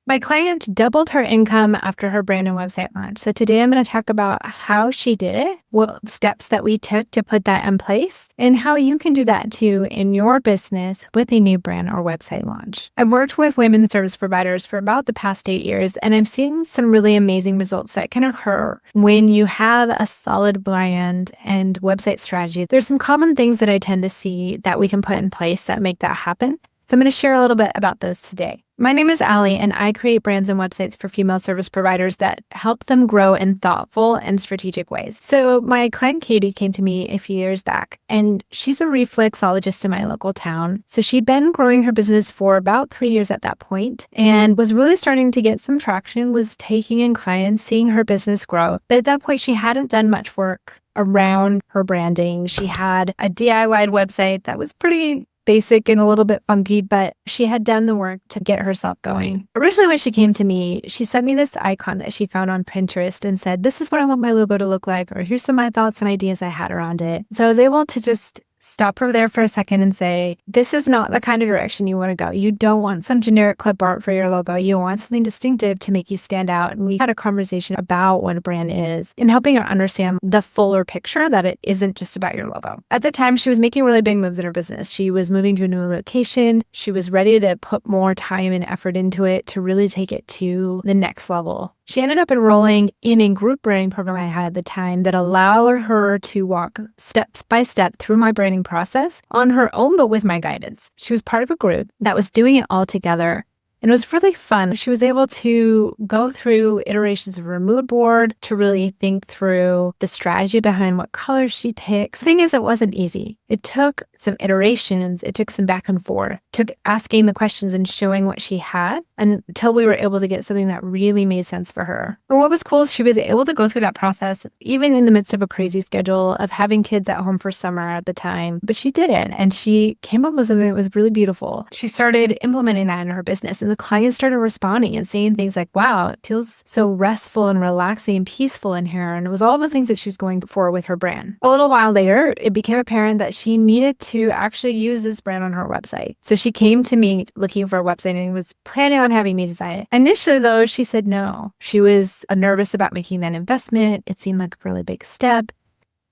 My client doubled her income after her brand and website launch. So today I'm going to talk about how she did it, what steps that we took to put that in place, and how you can do that too in your business with a new brand or website launch. I've worked with women service providers for about the past 8 years, and I've seen some really amazing results that can occur when you have a solid brand and website strategy. There's some common things that I tend to see that we can put in place that make that happen. So I'm going to share a little bit about those today. My name is Alli, and I create brands and websites for female service providers that help them grow in thoughtful and strategic ways. So my client Katie came to me a few years back, and she's a reflexologist in my local town. So she'd been growing her business for about 3 years at that point and was really starting to get some traction, was taking in clients, seeing her business grow. But at that point, she hadn't done much work around her branding. She had a DIY website that was pretty basic and a little bit funky, but she had done the work to get herself going. Originally, when she came to me, she sent me this icon that she found on Pinterest and said, "This is what I want my logo to look like," or "Here's some of my thoughts and ideas I had around it." So I was able to just stop her there for a second and say, this is not the kind of direction you want to go. You don't want some generic clip art for your logo. You want something distinctive to make you stand out. And we had a conversation about what a brand is and helping her understand the fuller picture, that it isn't just about your logo. At the time, she was making really big moves in her business. She was moving to a new location. She was ready to put more time and effort into it to really take it to the next level. She ended up enrolling in a group branding program I had at the time that allowed her to walk step by step through my branding process on her own, but with my guidance. She was part of a group that was doing it all together. And it was really fun. She was able to go through iterations of her mood board to really think through the strategy behind what colors she picks. The thing is, it wasn't easy. It took some iterations. It took some back and forth. It took asking the questions and showing what she had until we were able to get something that really made sense for her. But what was cool is she was able to go through that process, even in the midst of a crazy schedule of having kids at home for summer at the time. But she did it, and she came up with something that was really beautiful. She started implementing that in her business, and the clients started responding and saying things like, "Wow, it feels so restful and relaxing and peaceful in here." And it was all the things that she was going for with her brand. A little while later, it became apparent that she needed to actually use this brand on her website. So she came to me looking for a website and was planning on having me design it. Initially, though, she said no. She was nervous about making that investment. It seemed like a really big step.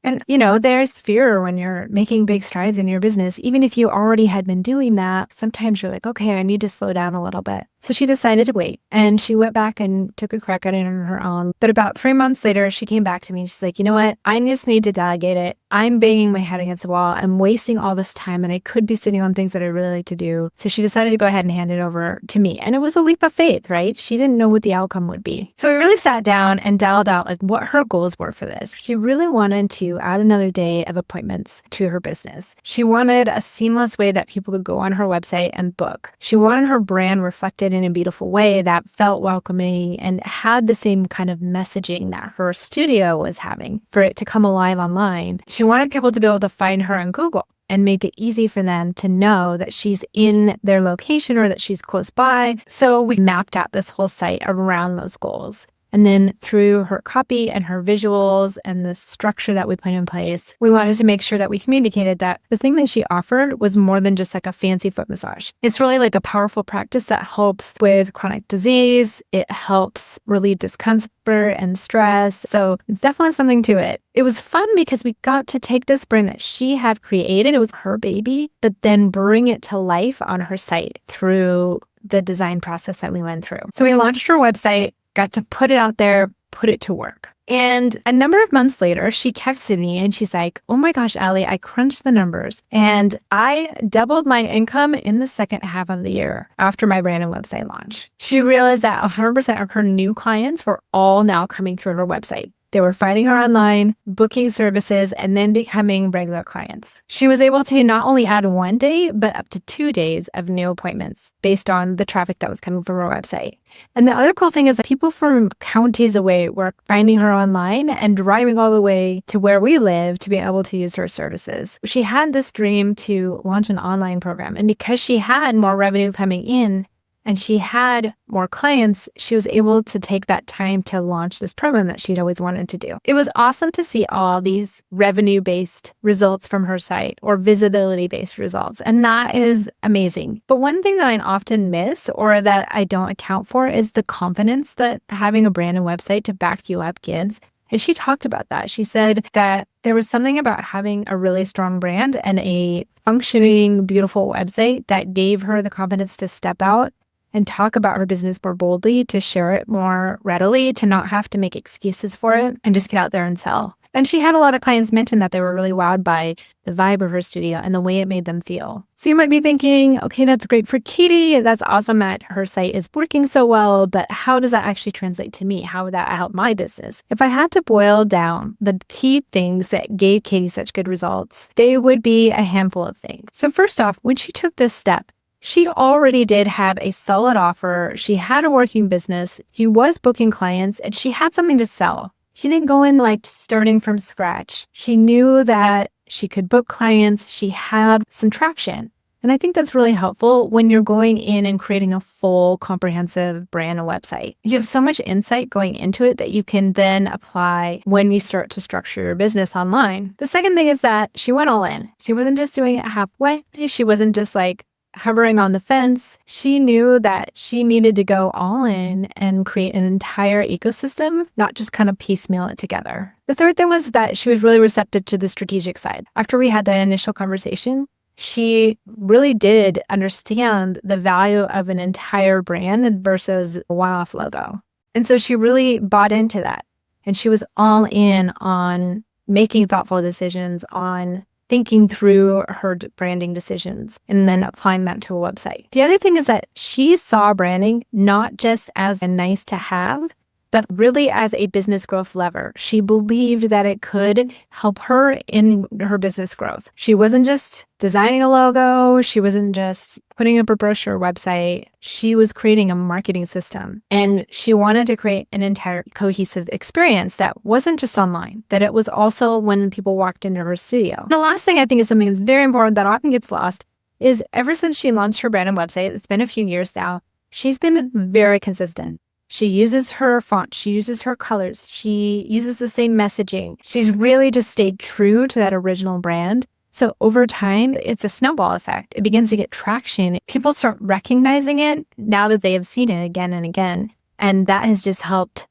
And, there's fear when you're making big strides in your business. Even if you already had been doing that, sometimes you're like, okay, I need to slow down a little bit. So she decided to wait, and she went back and took a crack at it on her own. But about 3 months later, she came back to me and she's like, "You know what? I just need to delegate it. I'm banging my head against the wall. I'm wasting all this time, and I could be sitting on things that I really like to do." So she decided to go ahead and hand it over to me. And it was a leap of faith, right? She didn't know what the outcome would be. So we really sat down and dialed out like what her goals were for this. She really wanted to add another day of appointments to her business. She wanted a seamless way that people could go on her website and book. She wanted her brand reflected in a beautiful way that felt welcoming and had the same kind of messaging that her studio was having for it to come alive online. She wanted people to be able to find her on Google and make it easy for them to know that she's in their location or that she's close by. So we mapped out this whole site around those goals. And then through her copy and her visuals and the structure that we put in place, we wanted to make sure that we communicated that the thing that she offered was more than just like a fancy foot massage. It's really like a powerful practice that helps with chronic disease. It helps relieve discomfort and stress. So it's definitely something to it. It was fun because we got to take this brand that she had created, it was her baby, but then bring it to life on her site through the design process that we went through. So we launched her website, got to put it out there, put it to work. And a number of months later, she texted me and she's like, "Oh my gosh, Alli, I crunched the numbers and I doubled my income in the second half of the year after my brand and website launch." She realized that 100% of her new clients were all now coming through her website. They were finding her online, booking services, and then becoming regular clients. She was able to not only add 1 day, but up to 2 days of new appointments based on the traffic that was coming from her website. And the other cool thing is that people from counties away were finding her online and driving all the way to where we live to be able to use her services. She had this dream to launch an online program. And because she had more revenue coming in, and she had more clients, she was able to take that time to launch this program that she'd always wanted to do. It was awesome to see all these revenue-based results from her site or visibility-based results, and that is amazing. But one thing that I often miss or that I don't account for is the confidence that having a brand and website to back you up gives. And she talked about that. She said that there was something about having a really strong brand and a functioning, beautiful website that gave her the confidence to step out and talk about her business more boldly, to share it more readily, to not have to make excuses for it and just get out there and sell. And she had a lot of clients mention that they were really wowed by the vibe of her studio and the way it made them feel. So you might be thinking, okay, that's great for Katie. That's awesome that her site is working so well, but how does that actually translate to me? How would that help my business? If I had to boil down the key things that gave Katie such good results, they would be a handful of things. So first off, when she took this step, she already did have a solid offer. She had a working business. She was booking clients and she had something to sell. She didn't go in like starting from scratch. She knew that she could book clients. She had some traction. And I think that's really helpful when you're going in and creating a full comprehensive brand and website. You have so much insight going into it that you can then apply when you start to structure your business online. The second thing is that she went all in. She wasn't just doing it halfway. She wasn't just like hovering on the fence. She knew that she needed to go all in and create an entire ecosystem, not just kind of piecemeal it together. The third thing was that she was really receptive to the strategic side. After we had that initial conversation, she really did understand the value of an entire brand versus a one-off logo. And so she really bought into that. And she was all in on making thoughtful decisions, on thinking through her branding decisions and then applying that to a website. The other thing is that she saw branding not just as a nice to have, but really as a business growth lever. She believed that it could help her in her business growth. She wasn't just designing a logo. She wasn't just putting up a brochure website. She was creating a marketing system. And she wanted to create an entire cohesive experience that wasn't just online, that it was also when people walked into her studio. The last thing I think is something that's very important that often gets lost is ever since she launched her brand and website, it's been a few years now, she's been very consistent. She uses her font. She uses her colors. She uses the same messaging. She's really just stayed true to that original brand. So over time, it's a snowball effect. It begins to get traction. People start recognizing it now that they have seen it again and again. And that has just helped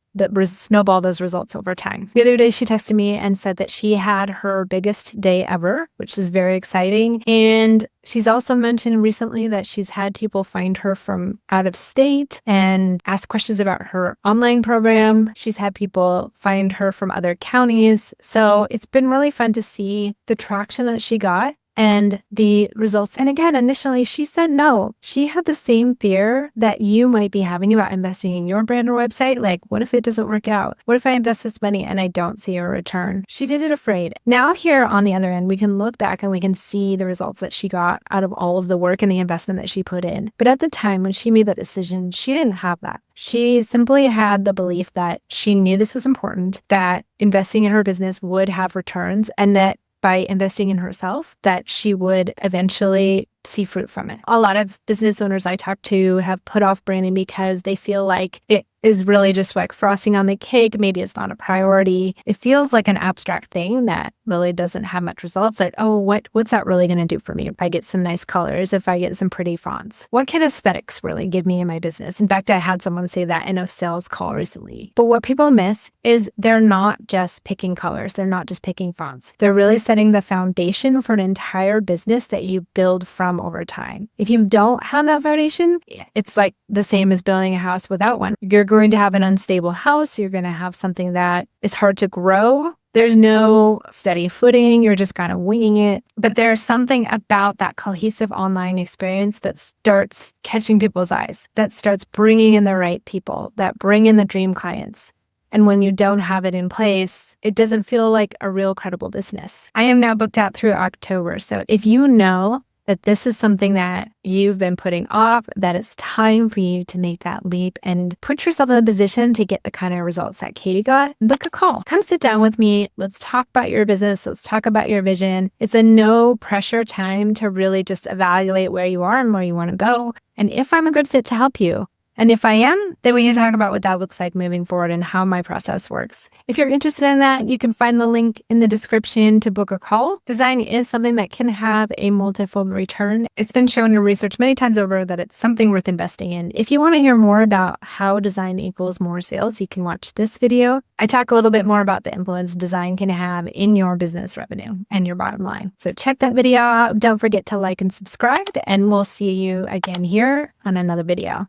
snowball those results over time. The other day, she texted me and said that she had her biggest day ever, which is very exciting. And she's also mentioned recently that she's had people find her from out of state and ask questions about her online program. She's had people find her from other counties. So it's been really fun to see the traction that she got and the results. And again, initially, she said no. She had the same fear that you might be having about investing in your brand or website. Like, what if it doesn't work out? What if I invest this money and I don't see a return? She did it afraid. Now here on the other end, we can look back and we can see the results that she got out of all of the work and the investment that she put in. But at the time when she made that decision, she didn't have that. She simply had the belief that she knew this was important, that investing in her business would have returns, and that by investing in herself, that she would eventually see fruit from it. A lot of business owners I talk to have put off branding because they feel like it is really just like frosting on the cake. Maybe it's not a priority. It feels like an abstract thing that really doesn't have much results. Like, oh, what's that really going to do for me if I get some nice colors, if I get some pretty fonts? What can aesthetics really give me in my business? In fact, I had someone say that in a sales call recently. But what people miss is they're not just picking colors. They're not just picking fonts. They're really setting the foundation for an entire business that you build from over time. If you don't have that foundation, it's like the same as building a house without one. You're going to have an unstable house. You're going to have something that is hard to grow. There's no steady footing. You're just kind of winging it. But there's something about that cohesive online experience that starts catching people's eyes, that starts bringing in the right people, that bring in the dream clients. And when you don't have it in place, it doesn't feel like a real credible business. I am now booked out through October. So if you know that this is something that you've been putting off, that it's time for you to make that leap and put yourself in a position to get the kind of results that Katie got, book a call. Come sit down with me. Let's talk about your business. Let's talk about your vision. It's a no pressure time to really just evaluate where you are and where you want to go, and if I'm a good fit to help you. And if I am, then we can talk about what that looks like moving forward and how my process works. If you're interested in that, you can find the link in the description to book a call. Design is something that can have a multifold return. It's been shown in research many times over that it's something worth investing in. If you want to hear more about how design equals more sales, you can watch this video. I talk a little bit more about the influence design can have in your business revenue and your bottom line. So check that video out. Don't forget to like and subscribe, and we'll see you again here on another video.